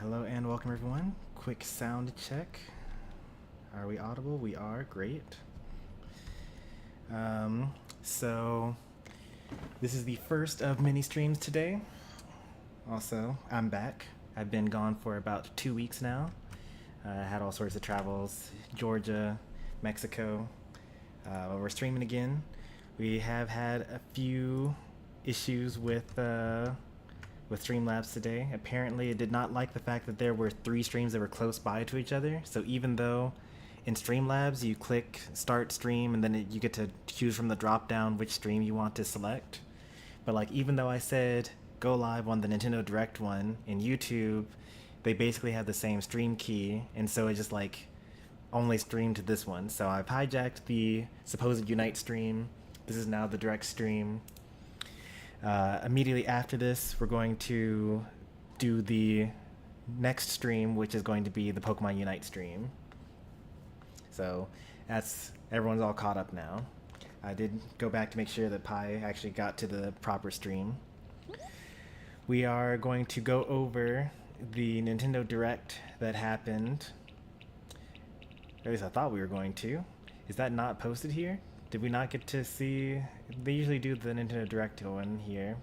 Hello and welcome everyone. Quick sound check. Are we audible? We are. Great. So this is the first of many streams today. Also, I'm back. I've been gone for about 2 weeks now. I had all sorts of travels, Georgia, Mexico. We're streaming again. We have had a few issues with Streamlabs today. Apparently it did not like the fact that there were 3 streams that were close by to each other. So even though in Streamlabs you click start stream and then you get to choose from the drop down which stream you want to select. But like even though I said go live on the Nintendo Direct one in YouTube, they basically have the same stream key, and so it just like only streamed to this one. So I've hijacked the supposed Unite stream. This is now the Direct stream. Immediately after this, we're going to do the next stream, which is going to be the Pokemon Unite stream. So everyone's all caught up now. I did go back to make sure that Pi actually got to the proper stream. We are going to go over the Nintendo Direct that happened. At least I thought we were going to. Is that not posted here? Did we not get to see? They usually do the Nintendo Direct one here,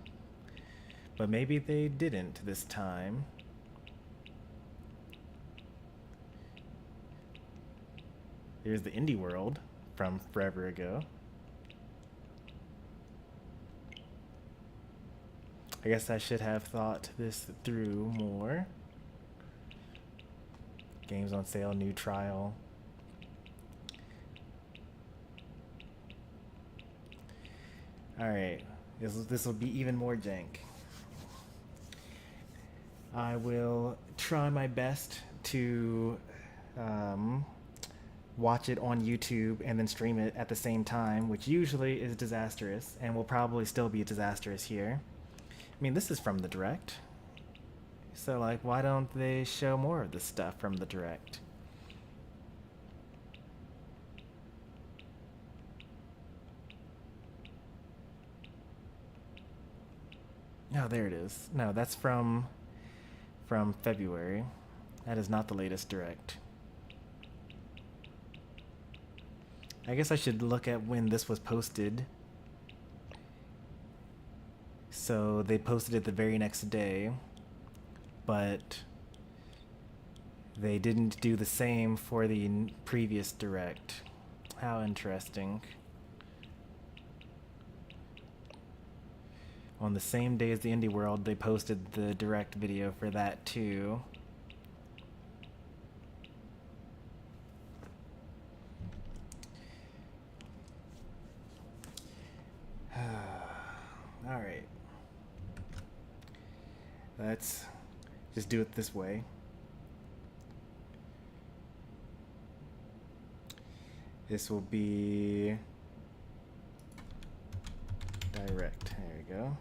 but maybe they didn't this time. Here's the Indie World from forever ago. I guess I should have thought this through more. Games on sale, new trial. Alright, this will be even more jank. I will try my best to watch it on YouTube and then stream it at the same time, which usually is disastrous and will probably still be disastrous here. I mean, this is from the Direct. So like, why don't they show more of this stuff from the Direct? No, there it is. No, that's from February. That is not the latest Direct. I guess I should look at when this was posted. So they posted it the very next day, but they didn't do the same for the previous Direct. How interesting. On the same day as the Indie World, they posted the Direct video for that too. Alright. Let's just do it this way. This will be Direct. There we go.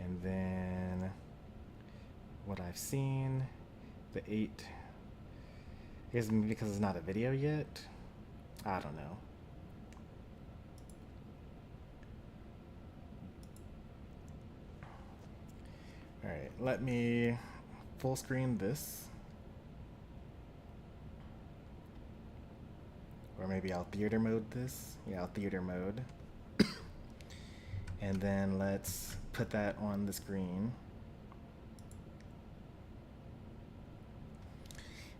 And then what I've seen, the 8. I guess because it's not a video yet. I don't know. Alright, let me full screen this. Or maybe I'll theater mode this. Yeah, I'll theater mode. And then let's put that on the screen.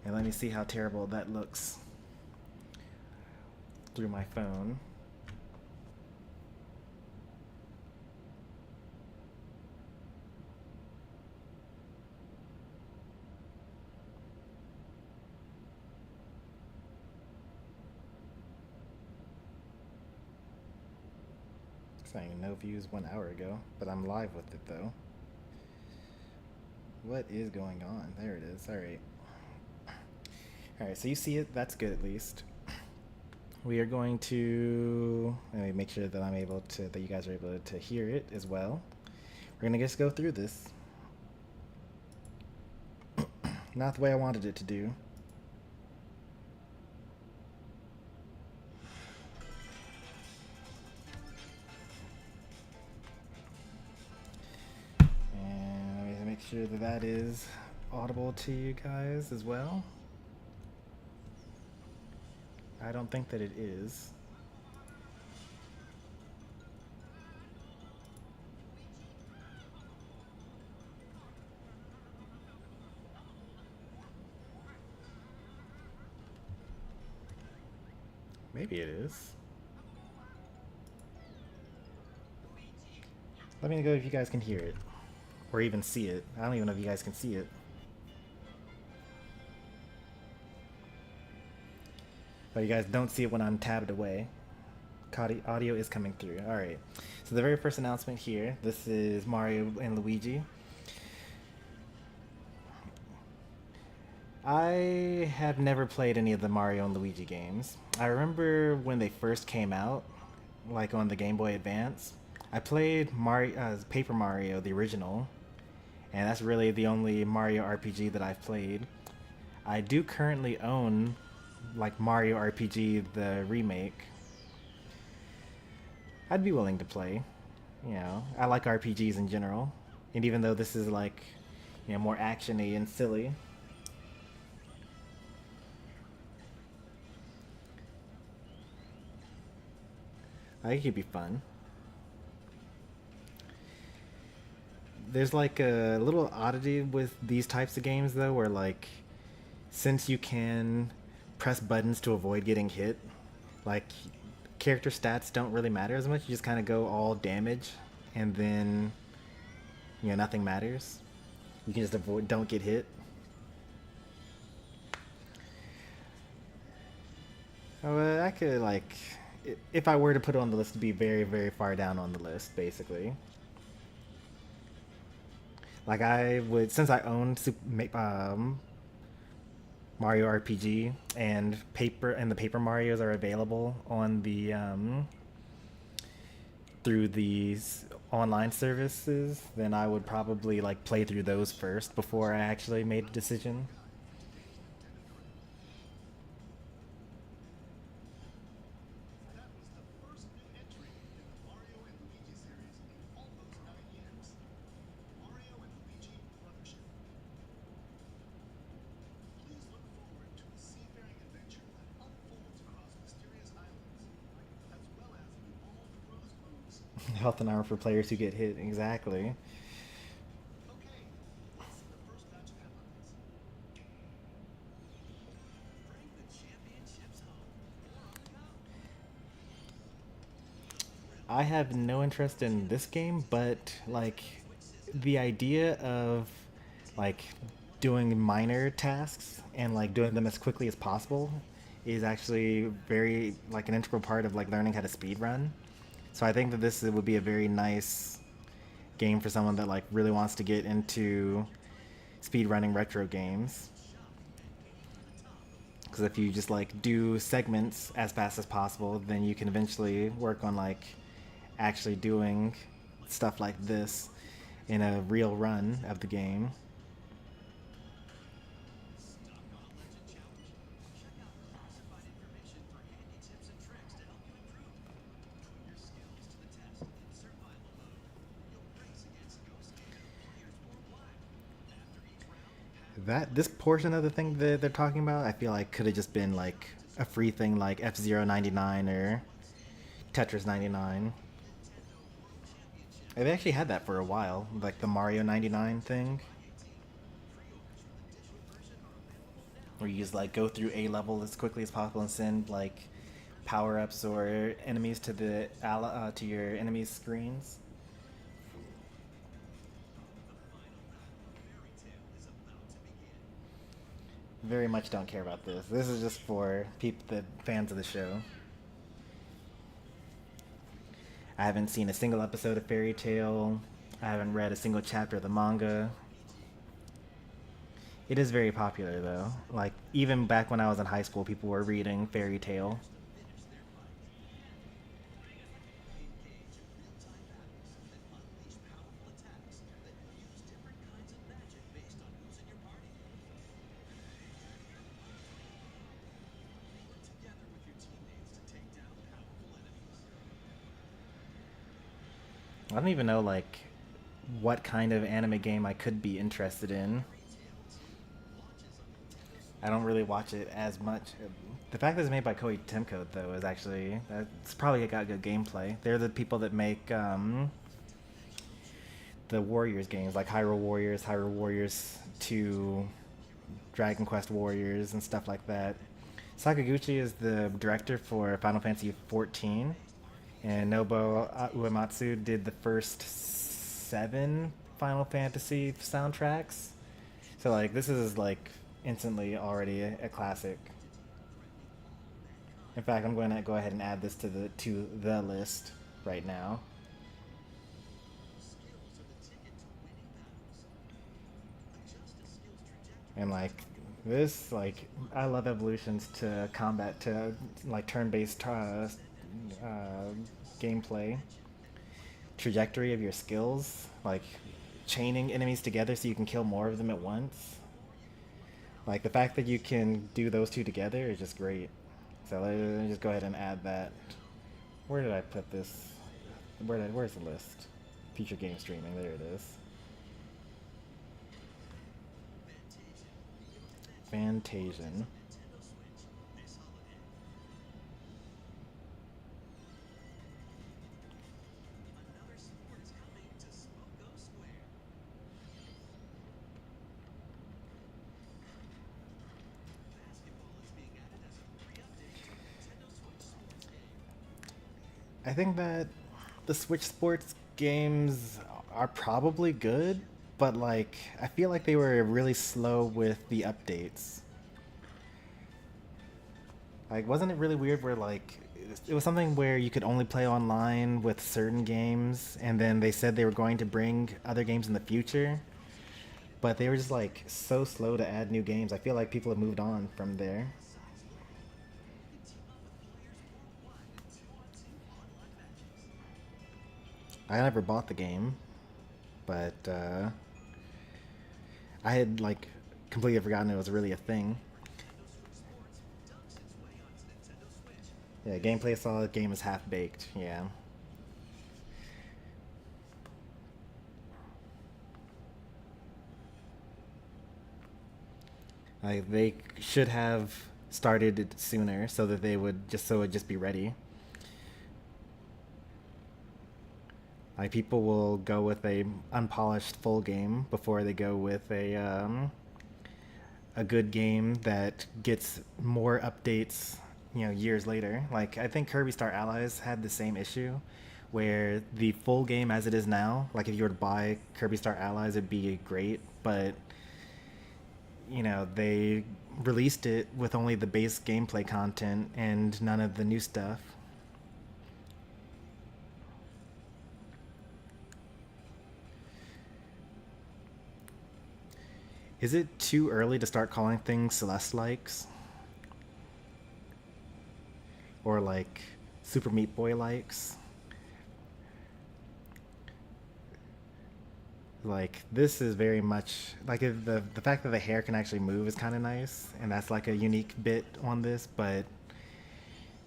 And let me see how terrible that looks through my phone. Saying no views 1 hour ago, but I'm live with it though. What is going on? There it is. Alright. Alright, so you see it. That's good at least. We are going to let me make sure that I'm able to, that you guys are able to hear it as well. We're gonna just go through this. Not the way I wanted it to do. Sure that is audible to you guys as well? I don't think that it is. Maybe it is. Let me know if you guys can hear it. Or even see it. I don't even know if you guys can see it. But you guys don't see it when I'm tabbed away. Audio is coming through. Alright. So the very first announcement here. This is Mario and Luigi. I have never played any of the Mario and Luigi games. I remember when they first came out, like on the Game Boy Advance. I played Paper Mario, the original, and that's really the only Mario RPG that I've played. I do currently own like Mario RPG, the remake. I'd be willing to play. You know, I like RPGs in general, and even though this is like, you know, more actiony and silly. I think it'd be fun. There's like a little oddity with these types of games though, where like, since you can press buttons to avoid getting hit, like character stats don't really matter as much. You just kind of go all damage, and then, you know, nothing matters. You can just avoid, don't get hit. Oh, I could like, if I were to put it on the list, it'd be very, very far down on the list, basically. Like I would, since I own Mario RPG and the Paper Marios are available on the through these online services, then I would probably like play through those first before I actually made a decision. Health and armor for players who get hit, exactly. I have no interest in this game, but like the idea of like doing minor tasks and like doing them as quickly as possible is actually very like an integral part of like learning how to speed run. So I think that this would be a very nice game for someone that like really wants to get into speedrunning retro games. Because if you just like do segments as fast as possible, then you can eventually work on like actually doing stuff like this in a real run of the game. This portion of the thing that they're talking about, I feel like could have just been like a free thing like F-Zero 99 or Tetris 99. They actually had that for a while, like the Mario 99 thing, where you just like go through a level as quickly as possible and send like power-ups or enemies to the to your enemies' screens. Very much don't care about this. This is just for the fans of the show. I haven't seen a single episode of Fairy Tail. I haven't read a single chapter of the manga. It is very popular though. Like even back when I was in high school, people were reading Fairy Tail. I don't even know like what kind of anime game I could be interested in. I don't really watch it as much. The fact that it's made by Koei Tecmo though is actually that's probably got good gameplay. They're the people that make the Warriors games like Hyrule Warriors 2, Dragon Quest Warriors, and stuff like that. Sakaguchi is the director for Final Fantasy XIV, and Nobuo Uematsu did the first 7 Final Fantasy soundtracks. So like this is like instantly already a classic. In fact, I'm going to go ahead and add this to the list right now. And like this, like I love evolutions to combat to like turn-based gameplay. Trajectory of your skills, like chaining enemies together so you can kill more of them at once. Like the fact that you can do those two together is just great. So let me just go ahead and add that. Where did I put this? Where's the list? Future game streaming. There it is. Fantasian. I think that the Switch Sports games are probably good, but like I feel like they were really slow with the updates. Like wasn't it really weird where like it was something where you could only play online with certain games and then they said they were going to bring other games in the future, but they were just like so slow to add new games. I feel like people have moved on from there. I never bought the game, but I had like completely forgotten it was really a thing. Yeah, gameplay solid, game is half baked. Yeah. Like they should have started it sooner so that they would just be ready. Like people will go with a unpolished full game before they go with a good game that gets more updates, years later. Like I think Kirby Star Allies had the same issue where the full game as it is now, like if you were to buy Kirby Star Allies it'd be great, but they released it with only the base gameplay content and none of the new stuff. Is it too early to start calling things Celeste likes? Or like Super Meat Boy likes? Like this is very much like the fact that the hair can actually move is kind of nice, and that's like a unique bit on this. But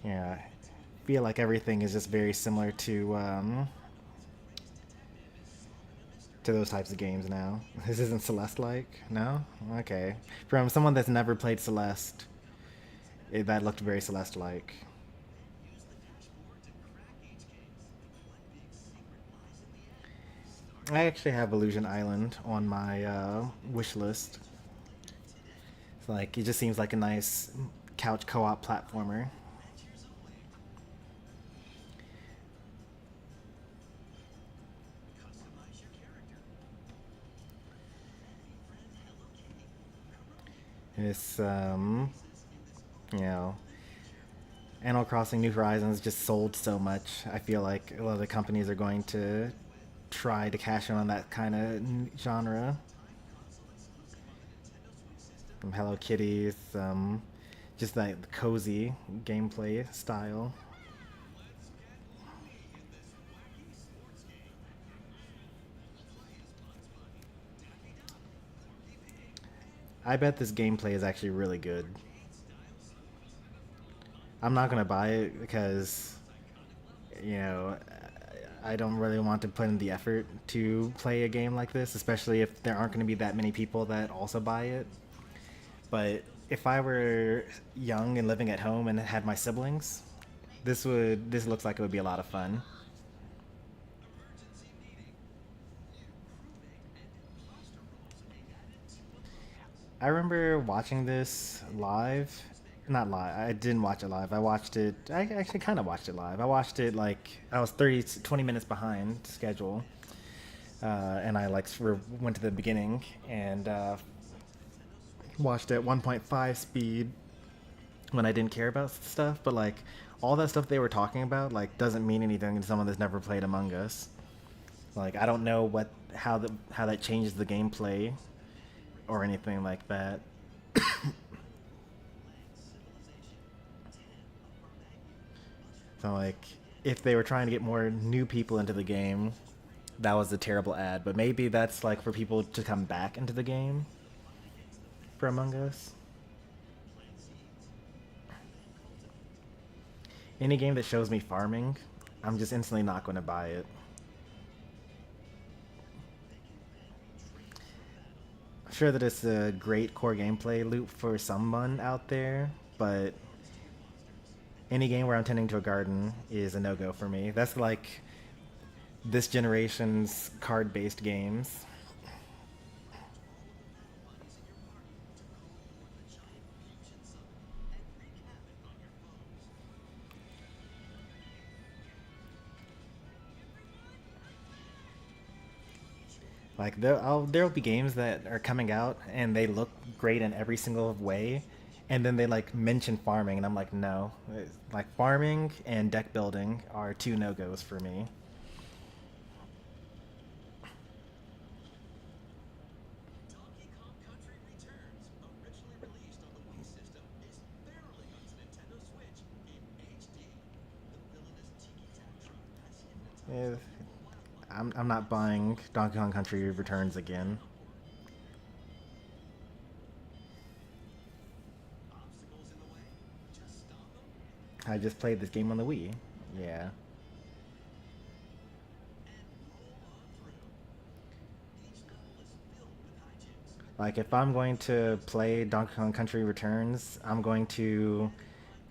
yeah, I feel like everything is just very similar to those types of games now. This isn't Celeste like, no? Okay, from someone that's never played Celeste, that looked very Celeste like. I actually have Illusion Island on my wish list. It's like it just seems like a nice couch co-op platformer. It's you know, Animal Crossing New Horizons just sold so much. I feel like a lot of the companies are going to try to cash in on that kind of genre. From Hello Kitty, just that cozy gameplay style. I bet this gameplay is actually really good. I'm not gonna buy it because, you know, I don't really want to put in the effort to play a game like this, especially if there aren't going to be that many people that also buy it. But if I were young and living at home and had my siblings, this looks like it would be a lot of fun. I remember watching this live. Not live. I didn't watch it live. I watched it. I actually kind of watched it live. I watched it like I was 20 minutes behind schedule. And I like went to the beginning and watched at 1.5 speed when I didn't care about stuff. But like all that stuff they were talking about like doesn't mean anything to someone that's never played Among Us. Like I don't know how that changes the gameplay or anything like that. So like if they were trying to get more new people into the game, that was a terrible ad. But maybe that's like for people to come back into the game for Among Us. Any game that shows me farming, I'm just instantly not going to buy it. I'm sure that it's a great core gameplay loop for someone out there, but any game where I'm tending to a garden is a no-go for me. That's like this generation's card-based games. Like there'll be games that are coming out and they look great in every single way, and then they like mention farming, and I'm like, no, like farming and deck building are two no-goes for me. Eh, I'm not buying Donkey Kong Country Returns again. I just played this game on the Wii. Yeah. Like if I'm going to play Donkey Kong Country Returns, I'm going to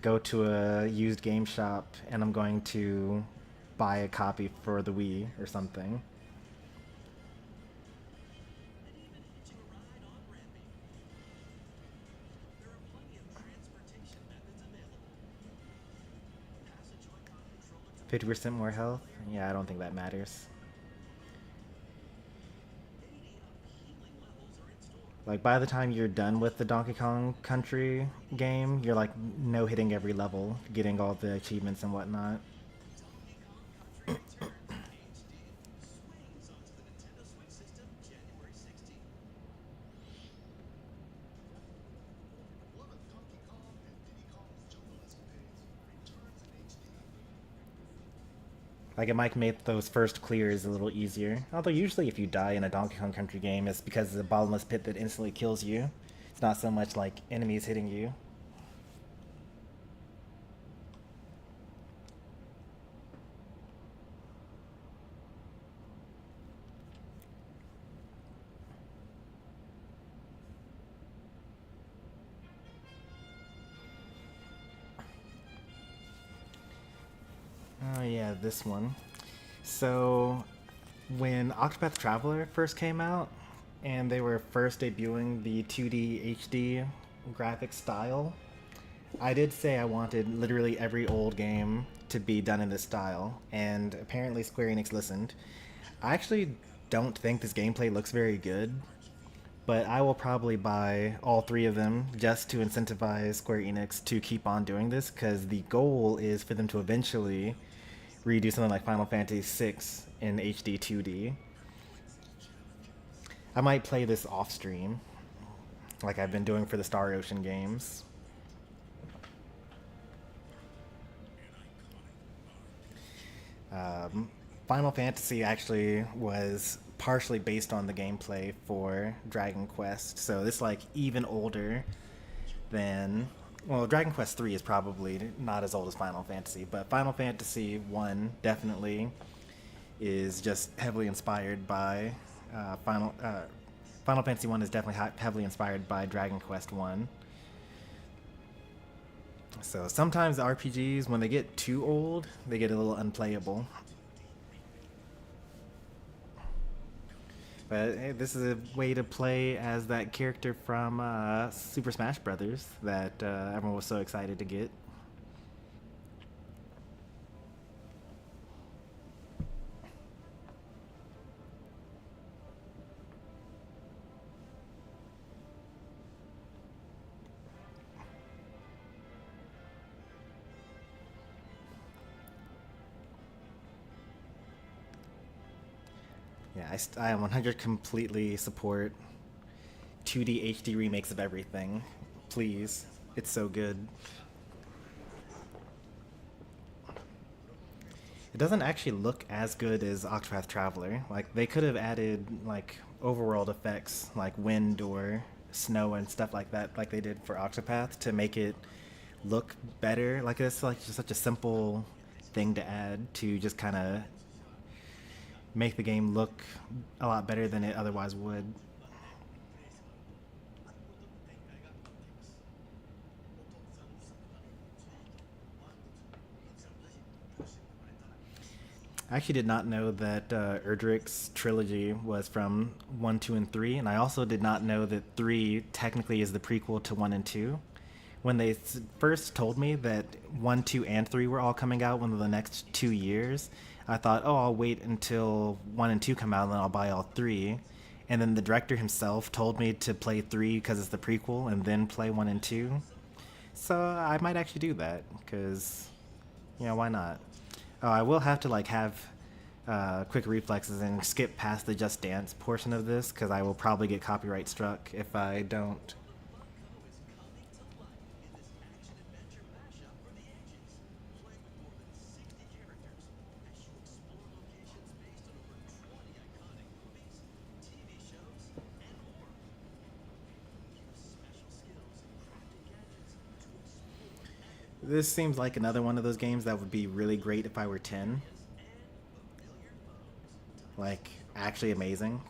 go to a used game shop and I'm going to buy a copy for the Wii or something. $50% more health? Yeah, I don't think that matters. Like by the time you're done with the Donkey Kong Country game, you're like no hitting every level, getting all the achievements and whatnot. Like it might make those first clears a little easier. Although usually if you die in a Donkey Kong Country game, it's because of the bottomless pit that instantly kills you. It's not so much like enemies hitting you. Oh yeah, this one. So when Octopath Traveler first came out, and they were first debuting the 2D HD graphic style, I did say I wanted literally every old game to be done in this style, and apparently Square Enix listened. I actually don't think this gameplay looks very good, but I will probably buy all three of them just to incentivize Square Enix to keep on doing this, because the goal is for them to eventually redo something like Final Fantasy VI in HD 2D. I might play this off stream, like I've been doing for the Star Ocean games. Final Fantasy actually was partially based on the gameplay for Dragon Quest, so it's like even older than, well, Dragon Quest 3 is probably not as old as Final Fantasy, but Final Fantasy 1 definitely is just heavily inspired by Final Fantasy 1 is definitely heavily inspired by Dragon Quest 1. So sometimes RPGs, when they get too old, they get a little unplayable. But hey, this is a way to play as that character from Super Smash Brothers that everyone was so excited to get. Yeah, I 100 completely support 2D HD remakes of everything. Please. It's so good. It doesn't actually look as good as Octopath Traveler. Like, they could have added, like, overworld effects, like wind or snow and stuff like that, like they did for Octopath, to make it look better. Like, it's like just such a simple thing to add to just kind of make the game look a lot better than it otherwise would. I actually did not know that Erdrick's trilogy was from 1, 2, and 3, and I also did not know that 3 technically is the prequel to 1 and 2. When they first told me that 1, 2, and 3 were all coming out within the next 2 years, I thought, oh, I'll wait until 1 and 2 come out and then I'll buy all 3. And then the director himself told me to play 3 because it's the prequel and then play 1 and 2. So I might actually do that because, why not? Oh, I will have to like have quick reflexes and skip past the Just Dance portion of this because I will probably get copyright struck if I don't. This seems like another one of those games that would be really great if I were 10. Like, actually amazing.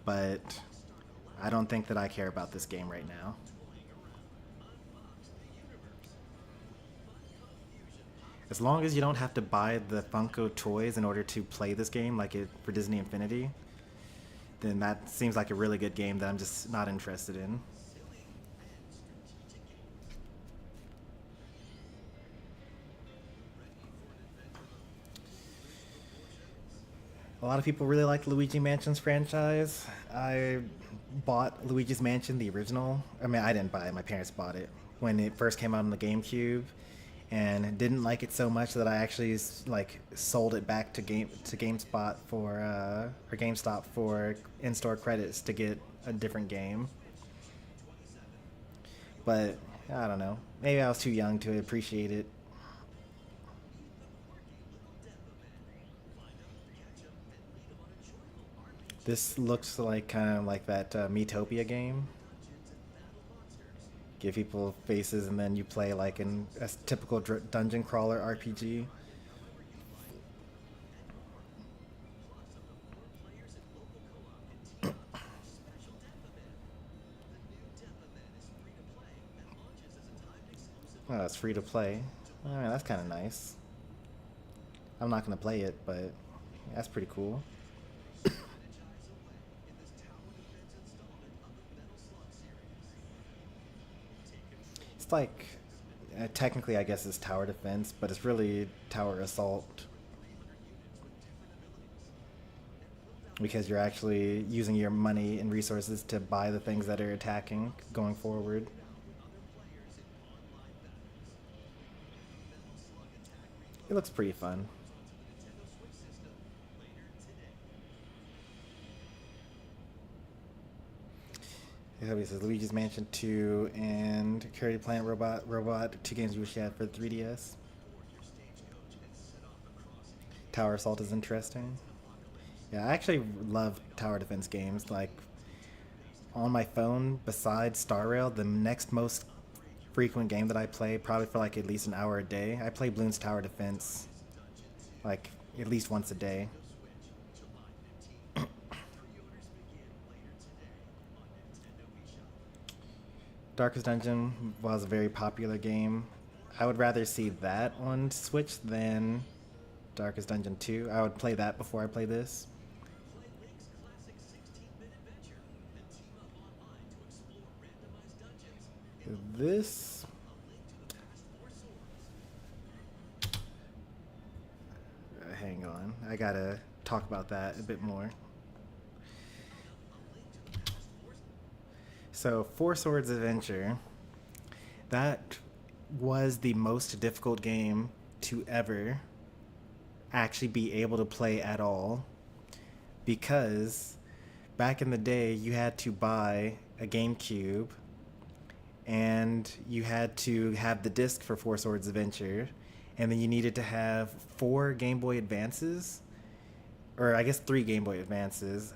But I don't think that I care about this game right now. As long as you don't have to buy the Funko toys in order to play this game, like it for Disney Infinity, then that seems like a really good game that I'm just not interested in. A lot of people really like Luigi Mansion's franchise. I bought Luigi's Mansion, the original. I mean, I didn't buy it. My parents bought it when it first came out on the GameCube, and didn't like it so much that I actually like sold it back to GameSpot for or GameStop for in-store credits to get a different game. But I don't know. Maybe I was too young to appreciate it. This looks like kind of like that Metopia game. Give people faces and then you play like in a typical dungeon crawler RPG. Oh, it's free to play. I mean, that's kind of nice. I'm not going to play it, but that's pretty cool. It's like, technically I guess it's tower defense, but it's really tower assault. Because you're actually using your money and resources to buy the things that are attacking going forward. It looks pretty fun. It says Luigi's Mansion 2 and Curry Planet Robot, 2 games you wish you had for the 3DS. Tower Assault is interesting. Yeah, I actually love tower defense games. Like, on my phone, besides Star Rail, the next most frequent game that I play, probably for like at least an hour a day, I play Bloons Tower Defense like at least once a day. Darkest Dungeon was a very popular game. I would rather see that on Switch than Darkest Dungeon 2. I would play that before I play this. This... hang on. I gotta talk about that a bit more. So, Four Swords Adventure, that was the most difficult game to ever actually be able to play at all, because back in the day you had to buy a GameCube and you had to have the disc for Four Swords Adventure, and then you needed to have 4 Game Boy Advances, or I guess 3 Game Boy Advances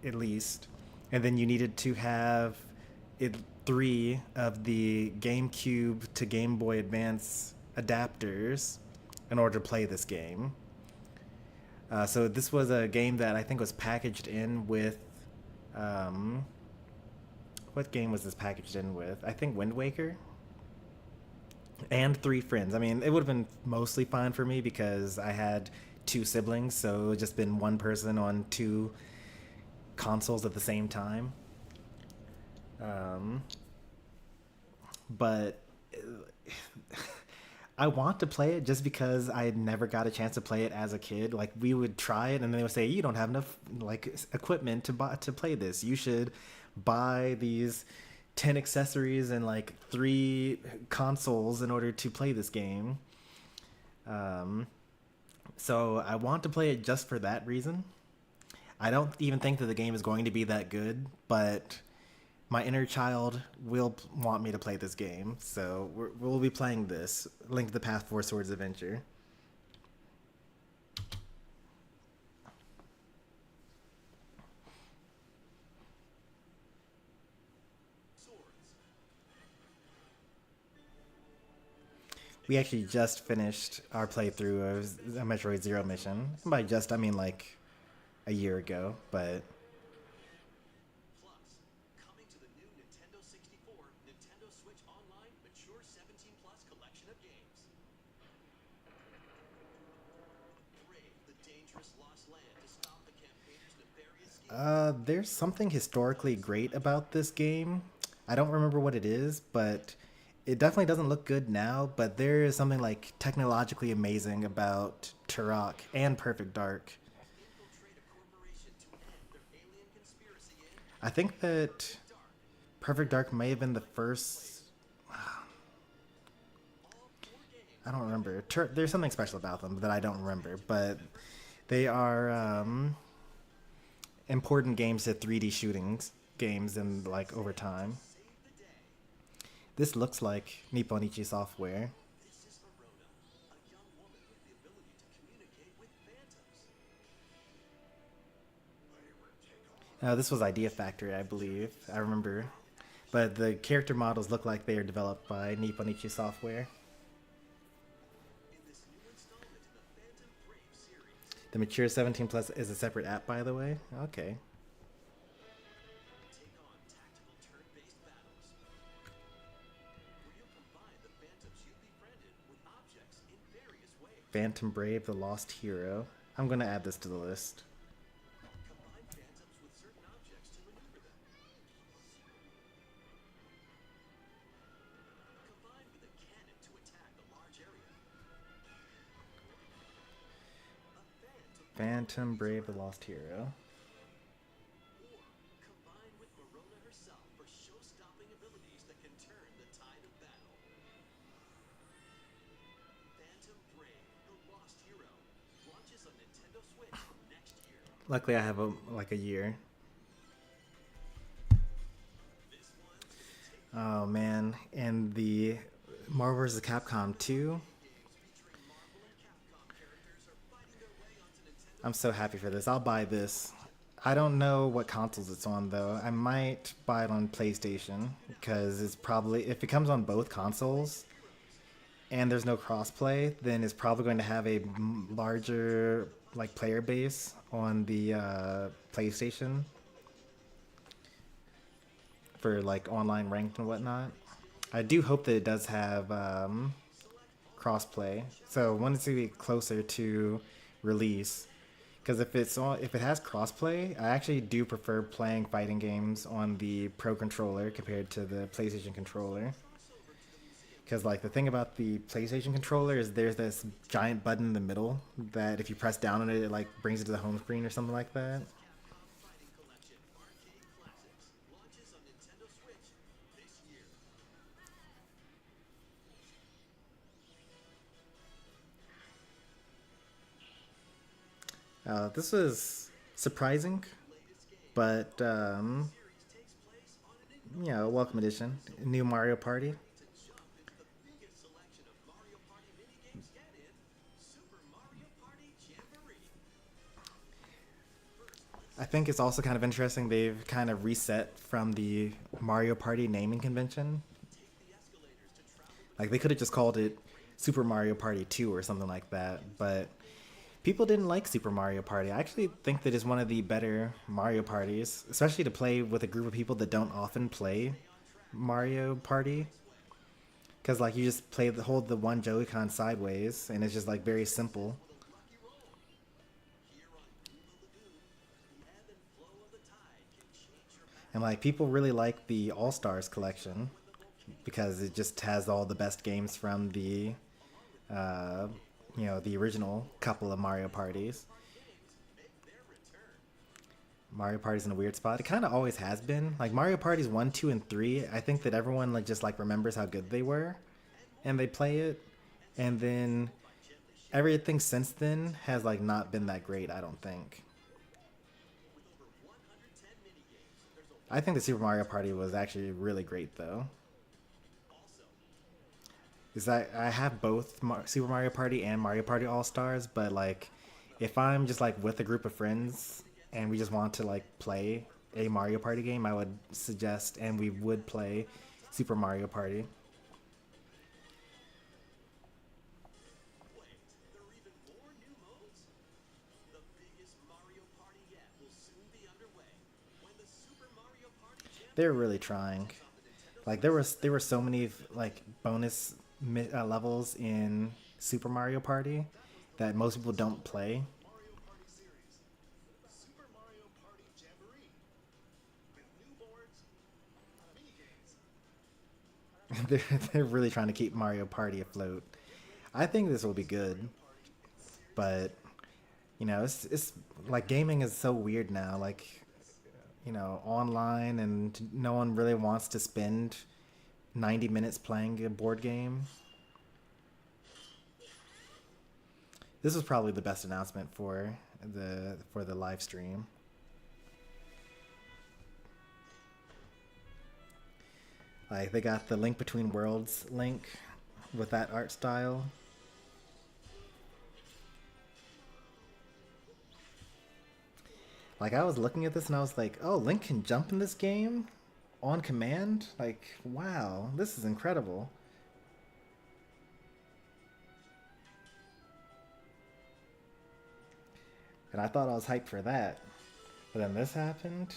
at least, and then you needed to have 3 of the GameCube to Game Boy Advance adapters in order to play this game. So this was a game that I think was packaged in with... what game was this packaged in with? I think Wind Waker? And 3 Friends. I mean, it would have been mostly fine for me because I had 2 siblings, so it would have just been one person on 2 consoles at the same time. But I want to play it just because I never got a chance to play it as a kid. Like, we would try it and they would say, you don't have enough like equipment to play this. You should buy these 10 accessories and like 3 consoles in order to play this game. So I want to play it just for that reason. I don't even think that the game is going to be that good, but my inner child will want me to play this game, so we'll be playing this, Link to the Past 4 Swords Adventure. We actually just finished our playthrough of a Metroid Zero mission. And by just, I mean like a year ago, but... there's something historically great about this game. I don't remember what it is, but it definitely doesn't look good now, but there is something like technologically amazing about Turok and Perfect Dark. I think that Perfect Dark may have been the first... I don't remember. There's something special about them that I don't remember, but they are important games to 3D shootings games and like over time. This looks like Nipponichi Software. This was Idea Factory, I believe. I remember. But the character models look like they are developed by Nipponichi Software. The Mature 17 Plus is a separate app, by the way. Okay. Phantom Brave, the Lost Hero. I'm going to add this to the list. Phantom Brave, the Lost Hero. Luckily, I have like a year. Oh man, and the Marvel vs. Capcom 2. I'm so happy for this. I'll buy this. I don't know what consoles it's on though. I might buy it on PlayStation because it's probably, if it comes on both consoles and there's no crossplay, then it's probably going to have a larger like player base on the PlayStation for like online ranked and whatnot. I do hope that it does have crossplay. So once to get closer to release, because if it has crossplay, I actually do prefer playing fighting games on the Pro controller compared to the PlayStation controller. Because like the thing about the PlayStation controller is there's this giant button in the middle that if you press down on it, it like brings it to the home screen or something like that. This was surprising, but yeah, a welcome addition. New Mario Party. I think it's also kind of interesting they've kind of reset from the Mario Party naming convention. Like they could have just called it Super Mario Party 2 or something like that, but people didn't like Super Mario Party. I actually think that it's one of the better Mario parties, especially to play with a group of people that don't often play Mario Party. Because like you just hold the one Joy-Con sideways, and it's just like very simple. And like people really like the All Stars collection because it just has all the best games from the the original couple of Mario parties. Mario Party's in a weird spot. It kind of always has been. Like Mario Parties 1, 2, and 3, I think that everyone like just like remembers how good they were and they play it. And then everything since then has like not been that great, I don't think. I think the Super Mario Party was actually really great though. Is that I have both Super Mario Party and Mario Party All Stars, but like if I'm just like with a group of friends and we just want to like play a Mario Party game, I would suggest and we would play Super Mario Party. They were really trying. Like there were so many like bonus levels in Super Mario Party that most people don't play. They're really trying to keep Mario Party afloat. I think this will be good, but it's like gaming is so weird now. Like online, and no one really wants to spend 90 minutes playing a board game. This was probably the best announcement for the live stream. Like they got the Link Between Worlds link with that art style. Like I was looking at this and I was like, "Oh, Link can jump in this game on command? Like, wow, this is incredible." And I thought I was hyped for that. But then this happened.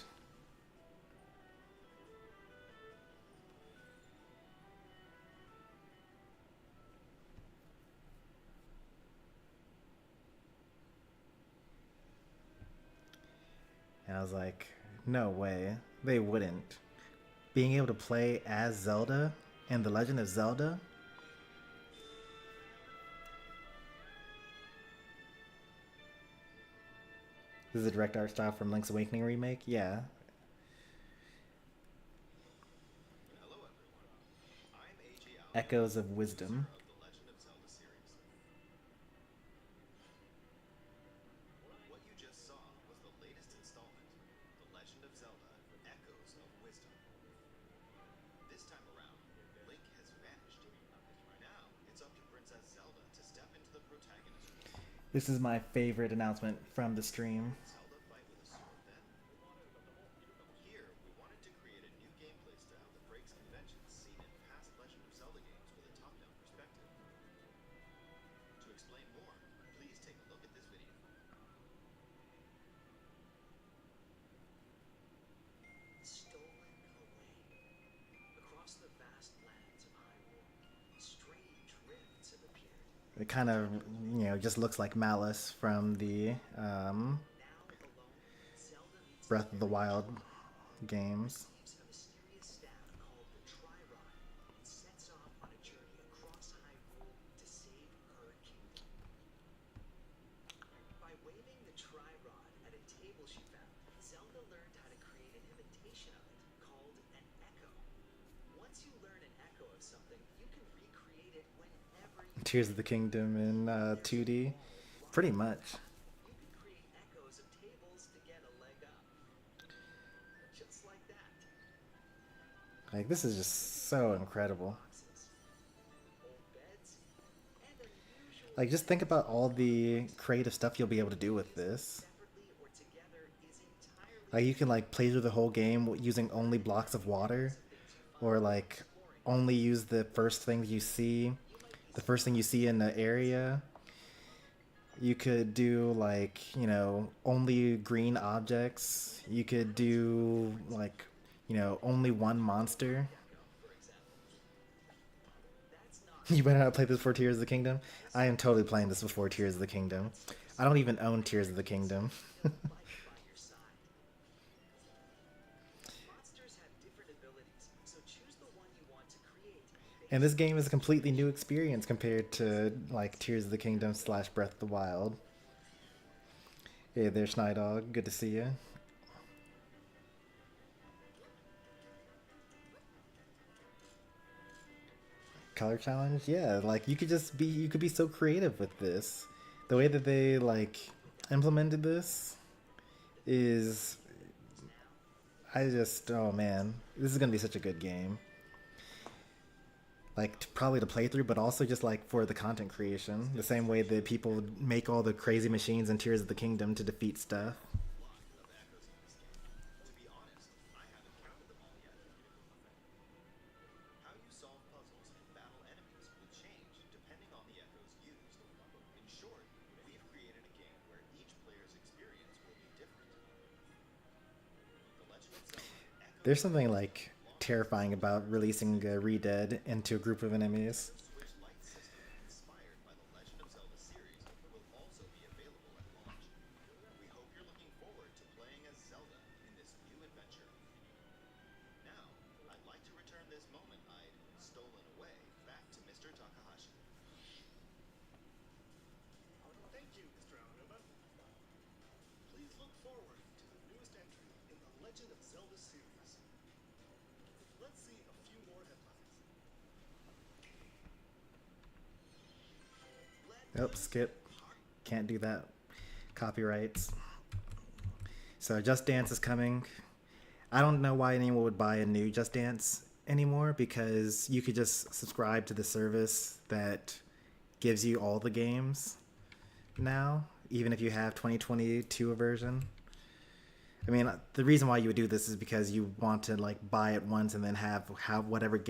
And I was like, no way. They wouldn't. Being able to play as Zelda and The Legend of Zelda. This is a direct art style from Link's Awakening remake? Yeah. Echoes of Wisdom. This is my favorite announcement from the stream. It kind of, just looks like Malice from the Breath of the Wild games. Tears of the Kingdom in 2D, pretty much. Like, this is just so incredible. Like, just think about all the creative stuff you'll be able to do with this. Like, you can like play through the whole game using only blocks of water, or like only use the first thing you see, in the area. You could do like, only green objects. You could do like, only one monster. You better not play this before Tears of the Kingdom. I am totally playing this before Tears of the Kingdom. I don't even own Tears of the Kingdom. And this game is a completely new experience compared to like Tears of the Kingdom / Breath of the Wild. Hey there, Schneidog. Good to see you. Color challenge? Yeah, like you could be so creative with this. The way that they like implemented this is, oh man, this is gonna be such a good game. Like, probably to play through, but also just like for the content creation. The same way that people make all the crazy machines in Tears of the Kingdom to defeat stuff. There's something like terrifying about releasing Re-Dead into a group of enemies. Oh, skip. Can't do that. Copyrights. So Just Dance is coming. I don't know why anyone would buy a new Just Dance anymore, because you could just subscribe to the service that gives you all the games now, even if you have 2022 version. I mean, the reason why you would do this is because you want to like buy it once and then have whatever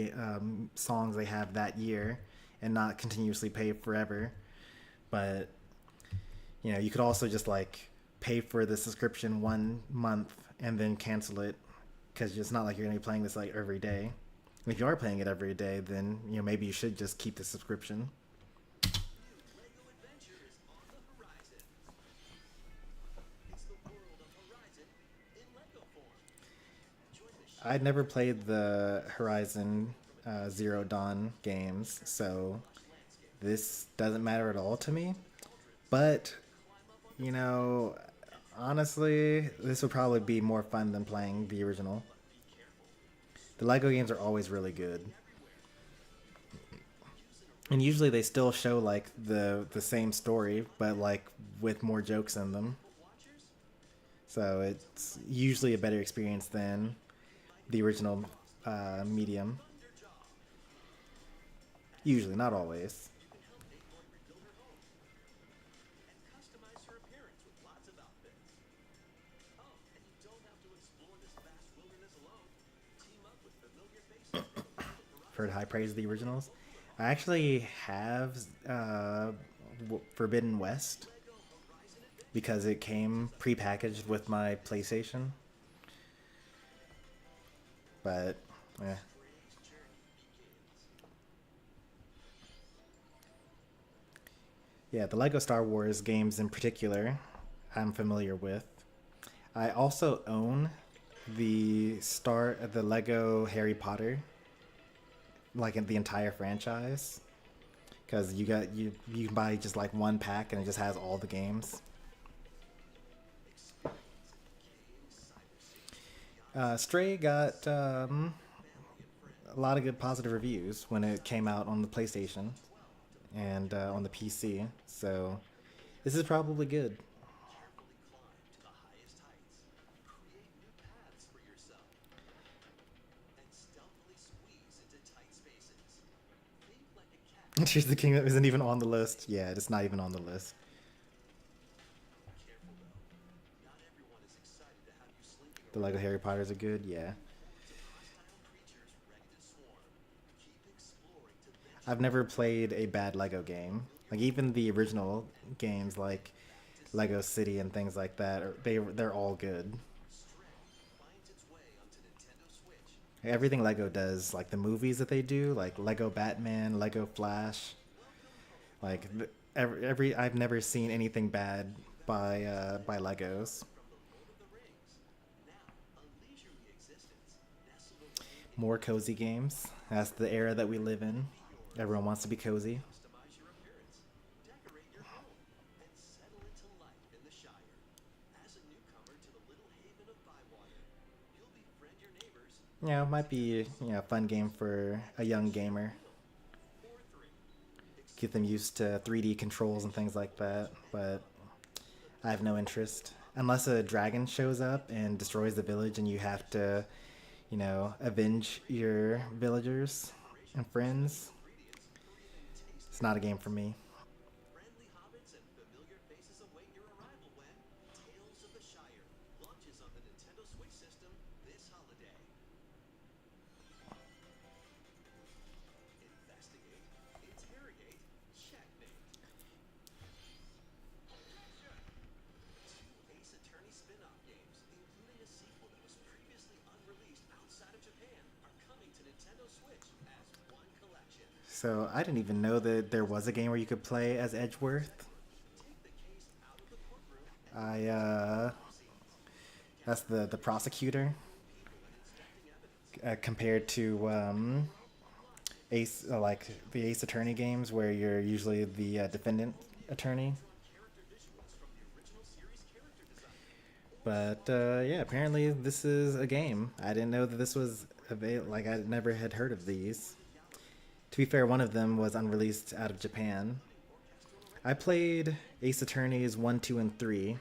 songs they have that year, and not continuously pay forever. But you could also just like pay for the subscription 1 month and then cancel it, because it's not like you're gonna be playing this like every day. And if you are playing it every day, then maybe you should just keep the subscription. I'd never played the Horizon Zero Dawn games, so this doesn't matter at all to me. But, honestly, this would probably be more fun than playing the original. The Lego games are always really good. And usually they still show like the same story, but like with more jokes in them. So it's usually a better experience than the original medium. Usually, not always. Heard high praise of the originals. I actually have Forbidden West, because it came pre-packaged with my PlayStation. But, yeah. Yeah, the Lego Star Wars games in particular, I'm familiar with. I also own the Lego Harry Potter, like in the entire franchise, because you can buy just like one pack and it just has all the games. Stray got a lot of good positive reviews when it came out on the PlayStation and on the PC, so this is probably good. Tears of the Kingdom isn't even on the list. Yeah, it's not even on the list. The Lego Harry Potters are good, yeah. I've never played a bad Lego game. Like even the original games, like Lego City and things like that, they're all good. Everything Lego does, like the movies that they do, like Lego Batman, Lego Flash, like every I've never seen anything bad by Legos. More cozy games. That's the era that we live in. Everyone wants to be cozy. Yeah, it might be a fun game for a young gamer. Get them used to 3D controls and things like that, but I have no interest. Unless a dragon shows up and destroys the village and you have to, avenge your villagers and friends, it's not a game for me. So I didn't even know that there was a game where you could play as Edgeworth. I That's the prosecutor compared to Ace, like the Ace Attorney games, where you're usually the defendant attorney. But yeah, apparently this is a game. I didn't know that this was like I never had heard of these. To be fair, one of them was unreleased out of Japan. I played Ace Attorneys 1, 2, and 3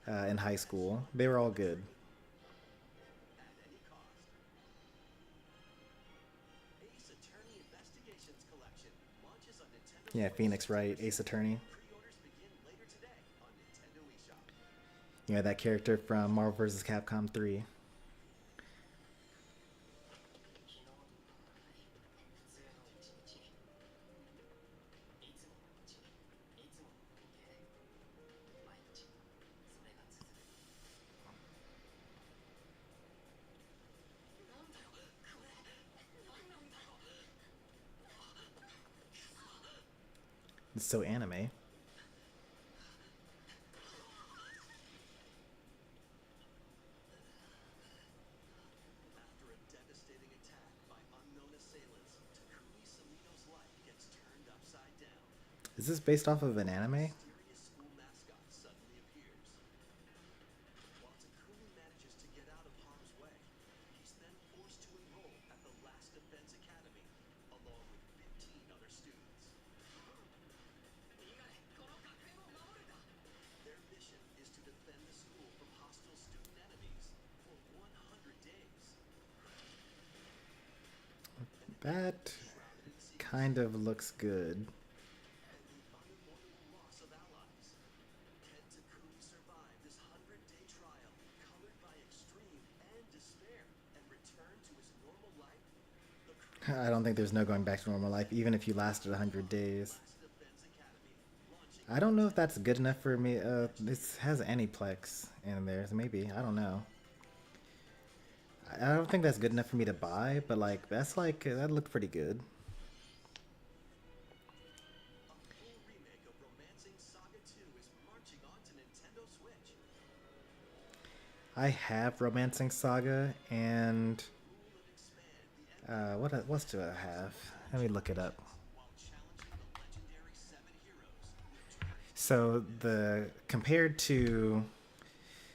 in high school. They were all good. Yeah, Phoenix Wright, Ace Attorney. Yeah, that character from Marvel vs. Capcom 3. It's so anime. Is this based off of an anime? That kind of looks good. I don't think there's no going back to normal life, even if you lasted 100 days. I don't know if that's good enough for me. This has Aniplex in there, so maybe. I don't know. I don't think that's good enough for me to buy, but like that looked pretty good. I have Romancing Saga and what else do I have? Let me look it up. So the compared to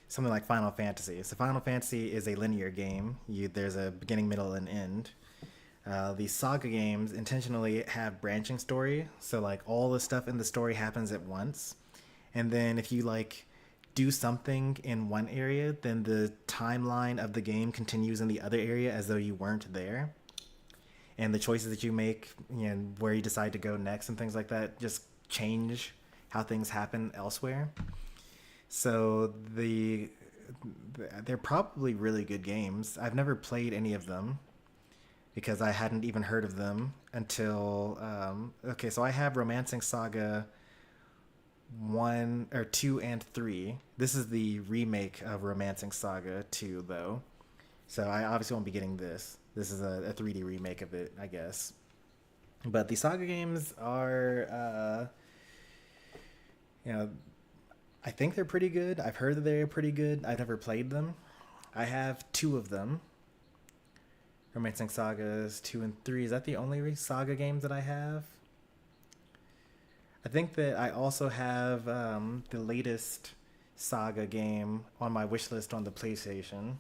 something like Final Fantasy, so Final Fantasy is a linear game. There's a beginning, middle, and end. These Saga games intentionally have branching story, so like all the stuff in the story happens at once, and then if you like do something in one area, then the timeline of the game continues in the other area as though you weren't there. And the choices that you make, where you decide to go next and things like that, just change how things happen elsewhere. So they're probably really good games. I've never played any of them because I hadn't even heard of them until okay. So I have Romancing Saga 1 or 2 and 3. This is the remake of Romancing Saga 2 though. So I obviously won't be getting this. This is a 3D remake of it, I guess. But the Saga games are I think they're pretty good. I've heard that they're pretty good. I've never played them. I have 2 of them. Romancing Sagas 2 and 3. Is that the only Saga games that I have? I think that I also have the latest Saga game on my wish list on the PlayStation.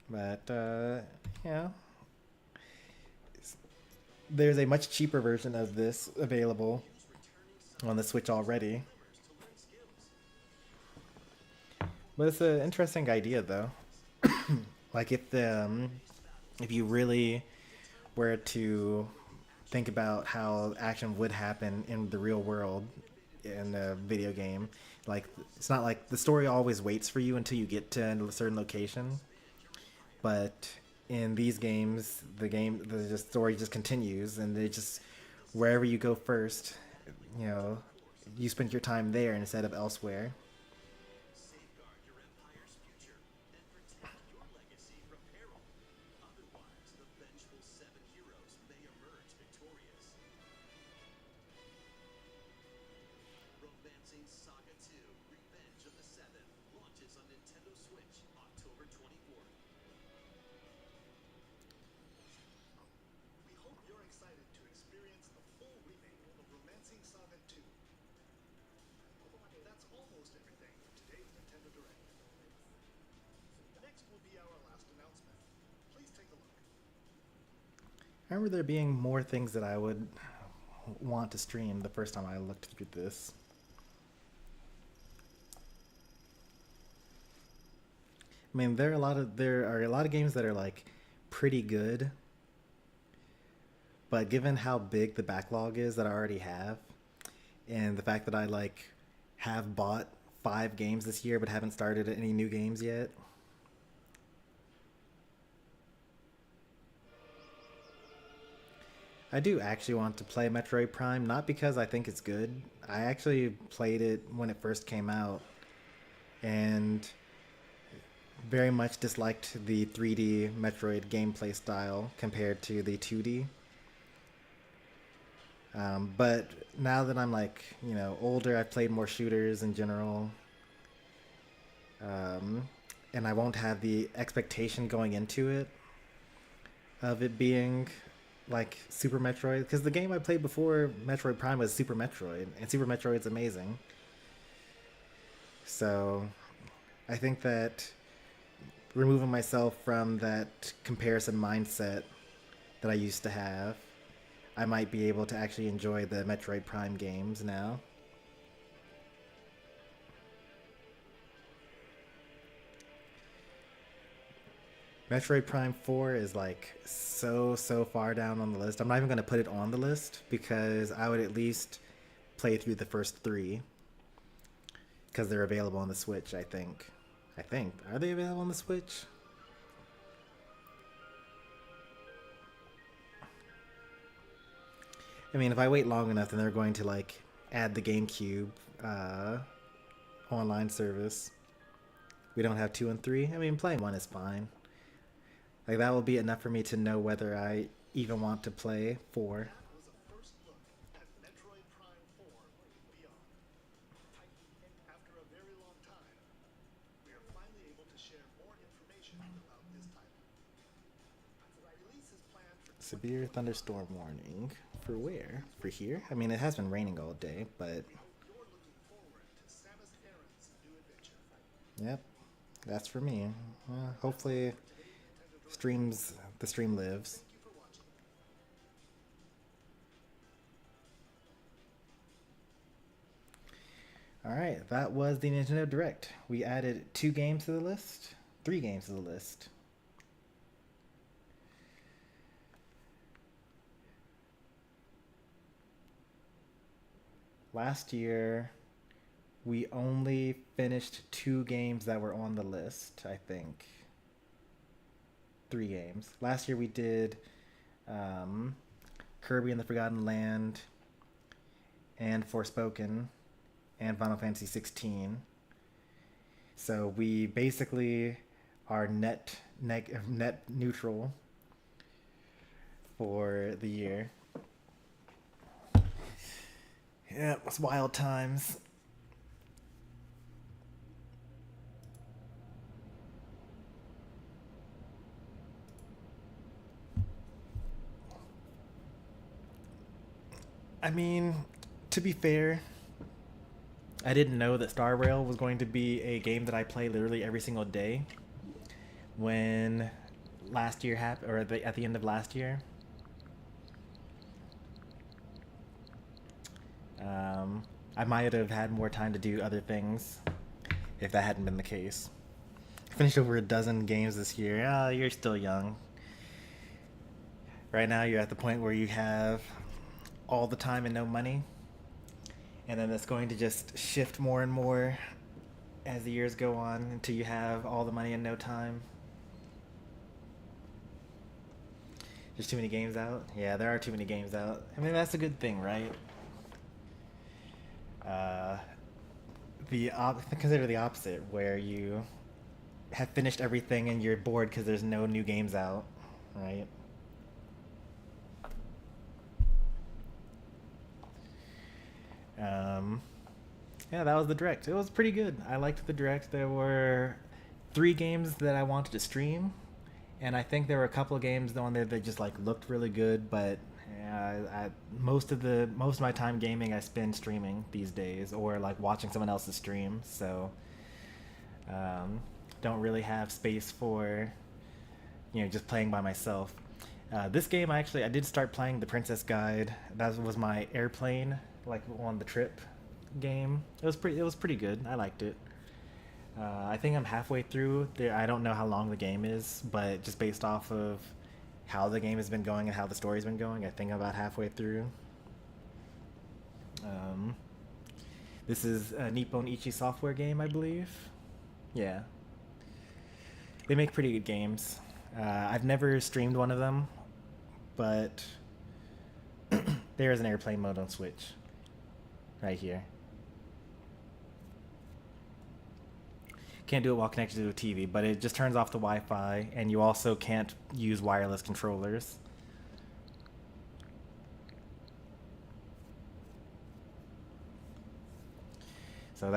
But, there's a much cheaper version of this available on the Switch already. But it's an interesting idea, though. Like if you really were to think about how action would happen in the real world in a video game, like it's not like the story always waits for you until you get to a certain location, but in these games, the story just continues, and they just wherever you go first, you spend your time there instead of elsewhere. I remember there being more things that I would want to stream the first time I looked through this. I mean, there are a lot of games that are like pretty good, but given how big the backlog is that I already have, and the fact that I like have bought 5 games this year but haven't started any new games yet. I do actually want to play Metroid Prime, not because I think it's good. I actually played it when it first came out and very much disliked the 3D Metroid gameplay style compared to the 2D. But now that I'm like, older, I've played more shooters in general. And I won't have the expectation going into it of it being like Super Metroid, because the game I played before Metroid Prime was Super Metroid, and Super Metroid's amazing. So I think that removing myself from that comparison mindset that I used to have, I might be able to actually enjoy the Metroid Prime games now. Metroid Prime 4 is like so far down on the list. I'm not even going to put it on the list because I would at least play through the first 3 because they're available on the Switch, I think. Are they available on the Switch? I mean, if I wait long enough, then they're going to like add the GameCube online service. We don't have 2 and 3. I mean, playing 1 is fine. Like, that will be enough for me to know whether I even want to play 4. Severe thunderstorm warning. For where? For here? I mean, it has been raining all day, but... Yep, that's for me. Hopefully the stream lives. Alright, that was the Nintendo Direct. We added 2 games to the list, 3 games to the list. Last year, we only finished 2 games that were on the list, I think. 3 games. Last year we did Kirby and the Forgotten Land and Forspoken and Final Fantasy 16. So we basically are net neutral for the year. Yeah, it was wild times. I mean, to be fair, I didn't know that Star Rail was going to be a game that I play literally every single day when last year happened, or at the end of last year. I might have had more time to do other things if that hadn't been the case. Finished over a dozen games this year. You're still young. Right now you're at the point where you have all the time and no money. And then it's going to just shift more and more as the years go on until you have all the money and no time. There's too many games out? Yeah, there are too many games out. I mean, that's a good thing, right? Consider the opposite, where you have finished everything and you're bored because there's no new games out, right? Yeah, that was the Direct. It was pretty good. I liked the Direct. There were 3 games that I wanted to stream, and I think there were a couple of games on there that just like looked really good, but most of my time gaming I spend streaming these days, or like watching someone else's stream, so don't really have space for just playing by myself. This game I did start playing the Princess Guide. That was my airplane, like on the trip game. It was pretty good. I liked it. I think I'm halfway through. I don't know how long the game is, but just based off of how the game has been going and how the story's been going, I think I'm about halfway through. This is a Nippon Ichi Software game, I believe. Yeah. They make pretty good games. I've never streamed one of them, but there is an airplane mode on Switch. Right here. Can't do it while connected to a TV, but it just turns off the Wi-Fi, and you also can't use wireless controllers. So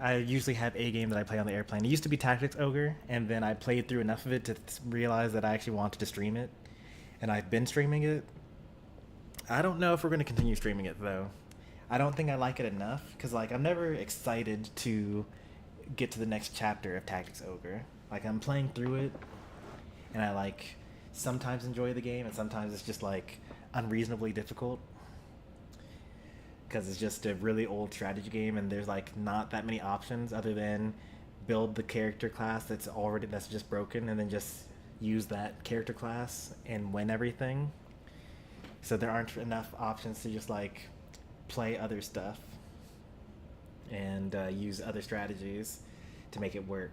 I usually have a game that I play on the airplane. It used to be Tactics Ogre, and then I played through enough of it to realize that I actually wanted to stream it, and I've been streaming it. I don't know if we're going to continue streaming it, though. I don't think I like it enough, because I'm never excited to get to the next chapter of Tactics Ogre. I'm playing through it, and I sometimes enjoy the game, and sometimes it's just unreasonably difficult, because it's just a really old strategy game, and there's not that many options other than build the character class that's just broken, and then just use that character class and win everything. So there aren't enough options to just play other stuff and use other strategies to make it work.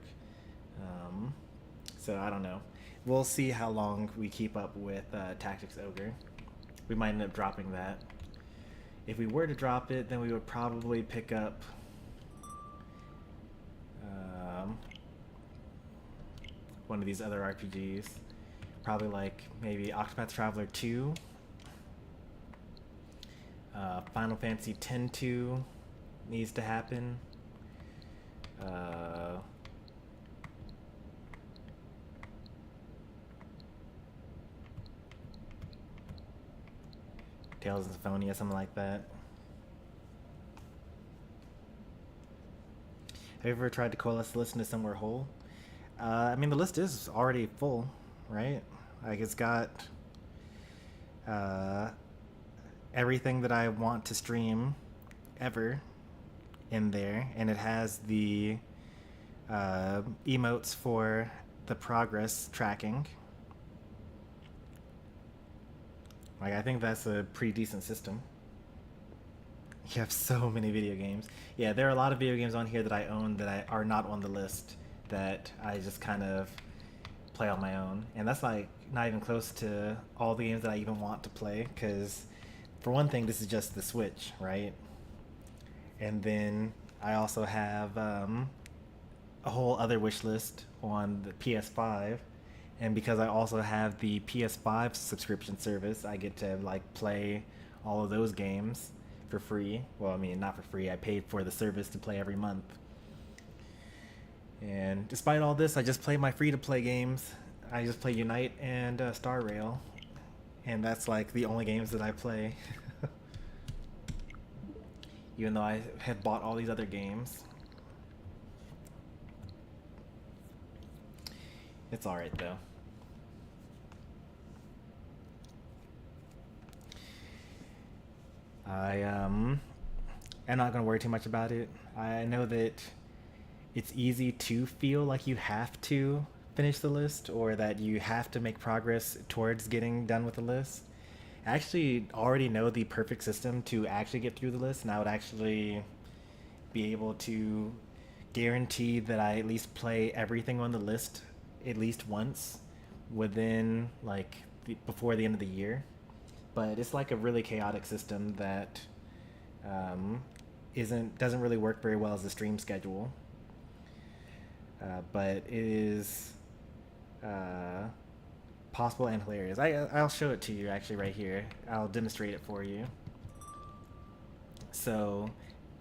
So I don't know. We'll see how long we keep up with Tactics Ogre. We might end up dropping that. If we were to drop it, then we would probably pick up one of these other RPGs. Probably maybe Octopath Traveler 2. Final Fantasy X-2 needs to happen. Tales of Symphonia, something like that. Have you ever tried to coalesce the list into somewhere whole? I mean, the list is already full, right? Like, it's got everything that I want to stream ever in there, and it has the emotes for the progress tracking. Like, I think that's a pretty decent system. You have so many video games. Yeah, there are a lot of video games on here that I own that are not on the list that I just kind of play on my own. And that's like not even close to all the games that I even want to play, because for one thing, this is just the Switch, right? And then I also have a whole other wish list on the PS5. And because I also have the PS5 subscription service, I get to like play all of those games for free. Well, I mean, not for free. I paid for the service to play every month. And despite all this, I just play my free-to-play games. I just play Unite and Star Rail. And that's like the only games that I play. Even though I have bought all these other games. It's alright though. I'm not gonna worry too much about it. I know that it's easy to feel like you have to finish the list, or that you have to make progress towards getting done with the list. I actually already know the perfect system to actually get through the list, and I would actually be able to guarantee that I at least play everything on the list at least once within like before the end of the year. But it's like a really chaotic system that doesn't really work very well as a stream schedule. But it is possible and hilarious. I'll show it to you actually right here. I'll demonstrate it for you. So,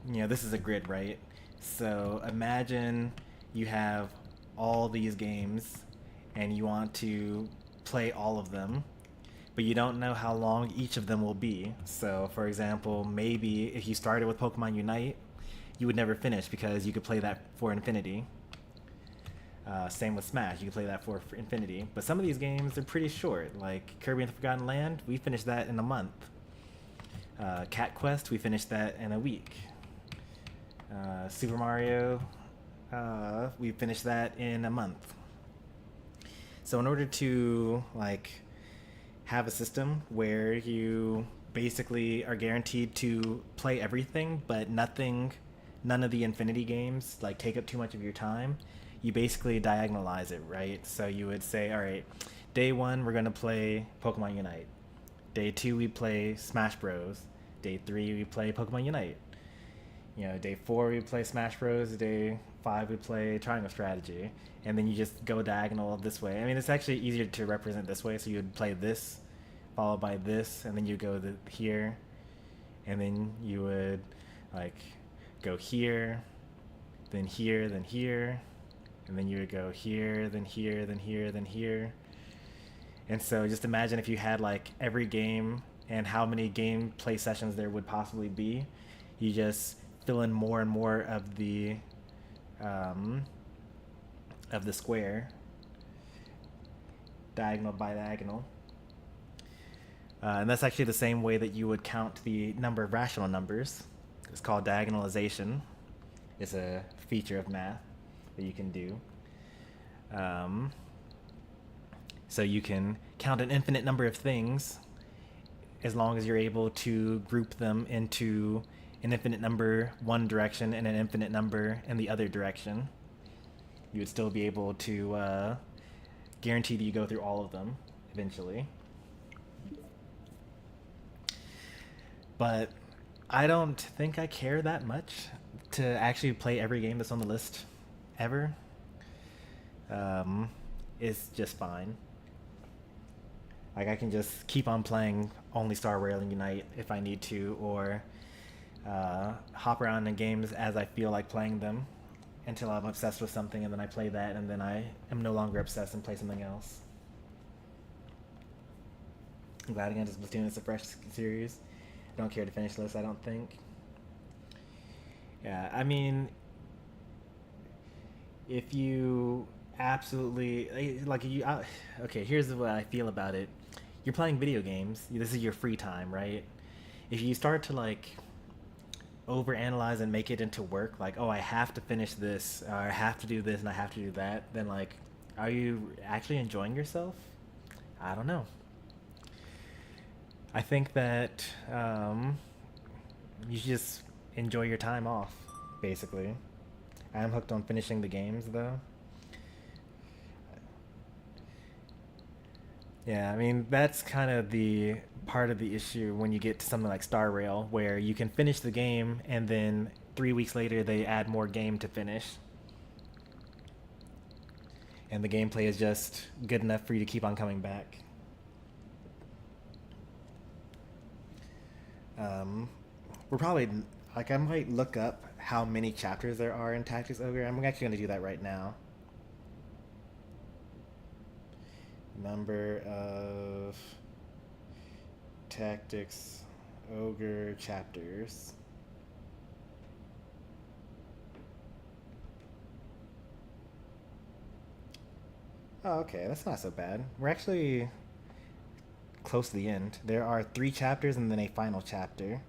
you know, this is a grid, right? So imagine you have all these games and you want to play all of them, but you don't know how long each of them will be. So, for example, maybe if you started with Pokemon Unite, you would never finish because you could play that for infinity. Same with Smash, you can play that for infinity. But some of these games are pretty short, like Kirby and the Forgotten Land, we finished that in a month. Cat Quest, we finished that in a week. Super Mario, we finished that in a month. So in order to like have a system where you basically are guaranteed to play everything, but none of the infinity games like take up too much of your time, you basically diagonalize it, right? So you would say, all right, day 1 we're gonna play Pokemon Unite. Day 2 we play Smash Bros. Day 3 we play Pokemon Unite. You know, day 4 we play Smash Bros. Day 5 we play Triangle Strategy. And then you just go diagonal this way. I mean, it's actually easier to represent this way. So you would play this, followed by this, and then you go here, and then you would like go here, then here, then here, and then you would go here, then here, then here, then here. And so just imagine if you had like every game and how many gameplay sessions there would possibly be. You just fill in more and more of the square, diagonal by diagonal. And that's actually the same way that you would count the number of rational numbers. It's called diagonalization. It's a feature of math that you can do. So you can count an infinite number of things as long as you're able to group them into an infinite number one direction and an infinite number in the other direction. You would still be able to guarantee that you go through all of them eventually. But I don't think I care that much to actually play every game that's on the list ever. It's just fine. Like, I can just keep on playing only Star Rail and Unite if I need to, or hop around in games as I feel like playing them until I'm obsessed with something, and then I play that, and then I am no longer obsessed and play something else. I'm glad again Splatoon is a fresh series. don't care to finish this, I don't think. Yeah, I mean, if you absolutely like okay, here's what I feel about it. You're playing video games. This is your free time, right? If you start to like overanalyze and make it into work, like, oh, I have to finish this, or I have to do this, and I have to do that, then like, are you actually enjoying yourself? I don't know. I think that you should just enjoy your time off, basically. I'm hooked on finishing the games, though. Yeah, I mean, that's kind of the part of the issue when you get to something like Star Rail, where you can finish the game and then 3 weeks later they add more game to finish. And the gameplay is just good enough for you to keep on coming back. We're probably, like, I might look up how many chapters there are in Tactics Ogre. I'm actually going to do that right now. Number of Tactics Ogre chapters. Oh, okay, that's not so bad. We're actually close to the end. There are 3 chapters and then a final chapter.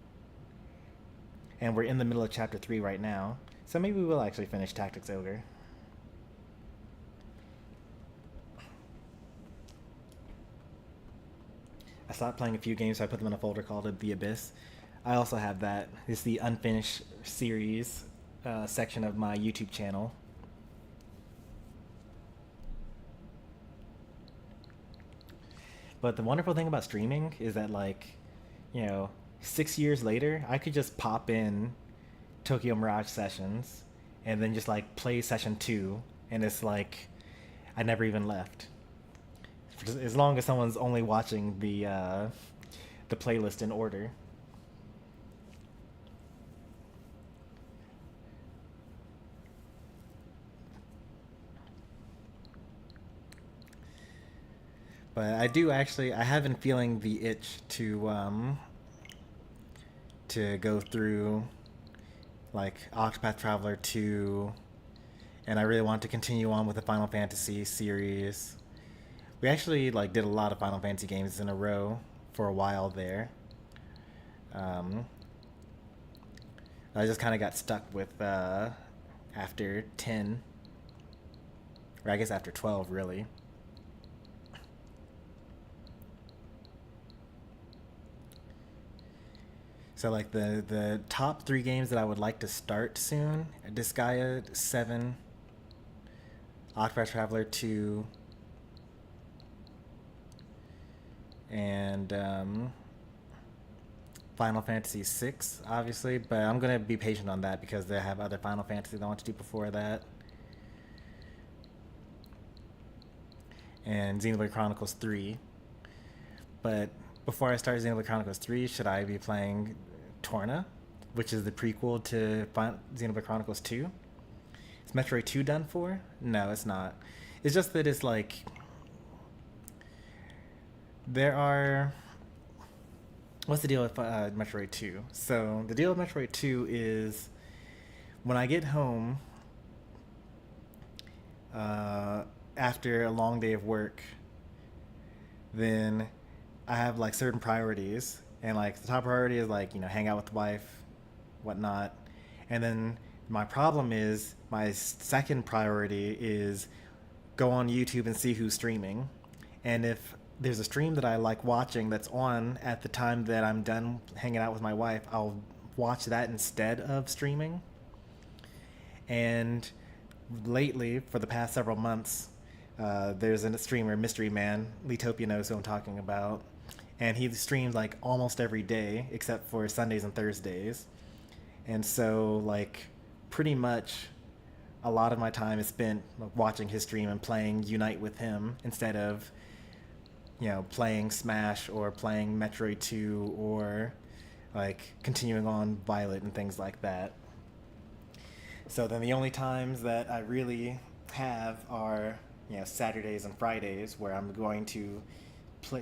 And we're in the middle of chapter 3 right now. So maybe we will actually finish Tactics Ogre. I stopped playing a few games, so I put them in a folder called The Abyss. I also have that. It's the unfinished series section of my YouTube channel. But the wonderful thing about streaming is that, like, 6 years later, I could just pop in Tokyo Mirage Sessions and then just, like, play Session 2, and it's like I never even left. As long as someone's only watching the playlist in order. But I have been feeling the itch to go through, like, Octopath Traveler 2, and I really want to continue on with the Final Fantasy series. We actually, like, did a lot of Final Fantasy games in a row for a while there. I just kind of got stuck with after 10, or I guess after 12, really. So, like, the top 3 games that I would like to start soon: Disgaea 7, Octopath Traveler 2, and Final Fantasy 6, obviously. But I'm gonna be patient on that because they have other Final Fantasies I want to do before that. And Xenoblade Chronicles 3. But before I start Xenoblade Chronicles 3, should I be playing Torna, which is the prequel to Xenoblade Chronicles 2? Is Metroid 2 done for? No, it's not. It's just that it's like, there are... What's the deal with Metroid 2? So the deal with Metroid 2 is when I get home after a long day of work, then I have, like, certain priorities, and, like, the top priority is, like, hang out with the wife, whatnot. And then my problem is my second priority is go on YouTube and see who's streaming. And if there's a stream that I like watching that's on at the time that I'm done hanging out with my wife, I'll watch that instead of streaming. And lately, for the past several months, there's a streamer, Mystery Man, Leetopia knows who I'm talking about, and he streams, like, almost every day except for Sundays and Thursdays. And so, like, pretty much a lot of my time is spent watching his stream and playing Unite with him instead of, playing Smash or playing Metroid 2 or, like, continuing on Violet and things like that. So then the only times that I really have are, Saturdays and Fridays, where I'm going to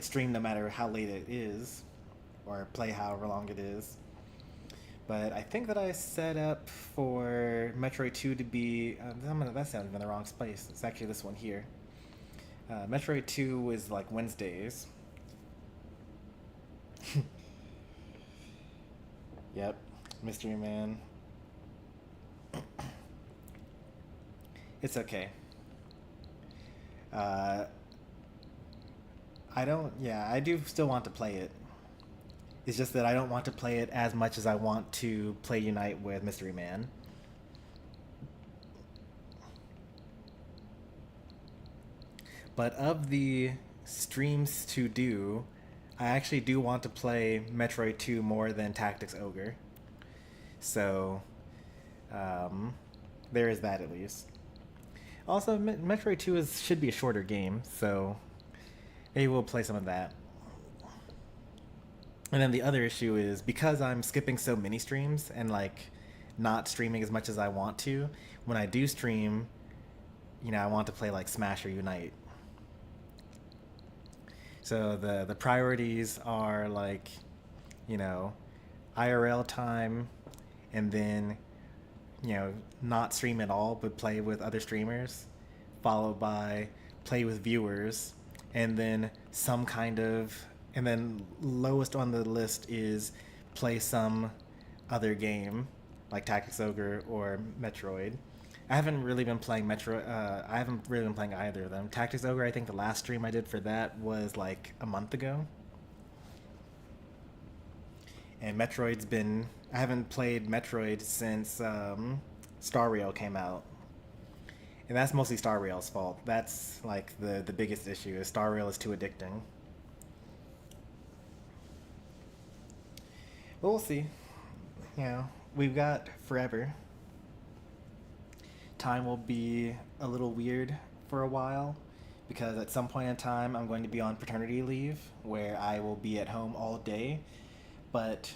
stream no matter how late it is. or play however long it is. But I think that I set up for Metroid 2 to be... that sounds in the wrong space. It's actually this one here. Metroid 2 is like Wednesdays. Yep, Mystery Man. It's okay. I do still want to play it. It's just that I don't want to play it as much as I want to play Unite with Mystery Man. But of the streams to do, I actually do want to play Metroid 2 more than Tactics Ogre. So, there is that at least. Also, Metroid 2 should be a shorter game, so maybe we'll play some of that. And then the other issue is, because I'm skipping so many streams and like not streaming as much as I want to, when I do stream, I want to play like Smash or Unite. So the priorities are like, IRL time, and then, not stream at all, but play with other streamers, followed by play with viewers, and then and then lowest on the list is play some other game, like Tactics Ogre or Metroid. I haven't really been playing I haven't really been playing either of them. Tactics Ogre, I think the last stream I did for that was like a month ago. And I haven't played Metroid since Star Rail came out. And that's mostly Star Rail's fault. That's like the biggest issue, is Star Rail is too addicting. But we'll see. We've got forever. Time will be a little weird for a while, because at some point in time I'm going to be on paternity leave where I will be at home all day, but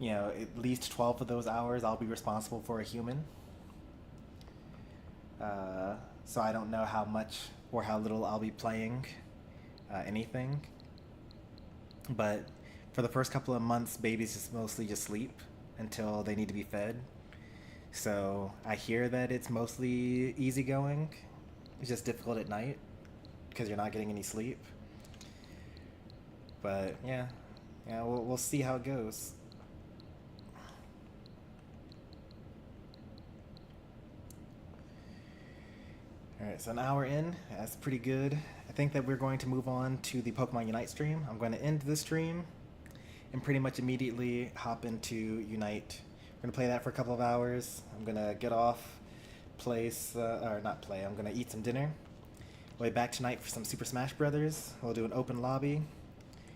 at least 12 of those hours I'll be responsible for a human. So I don't know how much or how little I'll be playing anything, but for the first couple of months, babies mostly just sleep until they need to be fed. So I hear that it's mostly easygoing. It's just difficult at night because you're not getting any sleep. But yeah, we'll see how it goes. Alright, so an hour in, that's pretty good. I think that we're going to move on to the Pokemon Unite stream. I'm going to end this stream and pretty much immediately hop into Unite. We're going to play that for a couple of hours. I'm going to get off, I'm going to eat some dinner. We'll be back tonight for some Super Smash Brothers. We'll do an open lobby,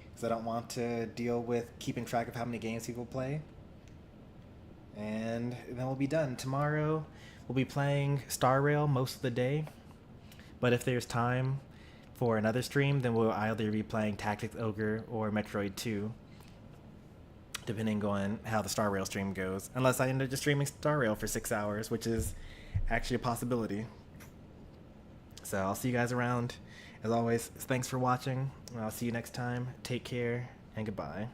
because I don't want to deal with keeping track of how many games people play. And then we'll be done. Tomorrow, we'll be playing Star Rail most of the day. But if there's time for another stream, then we'll either be playing Tactics Ogre or Metroid 2. Depending on how the Star Rail stream goes. Unless I end up just streaming Star Rail for 6 hours, which is actually a possibility. So I'll see you guys around. As always, thanks for watching. I'll see you next time. Take care, and goodbye.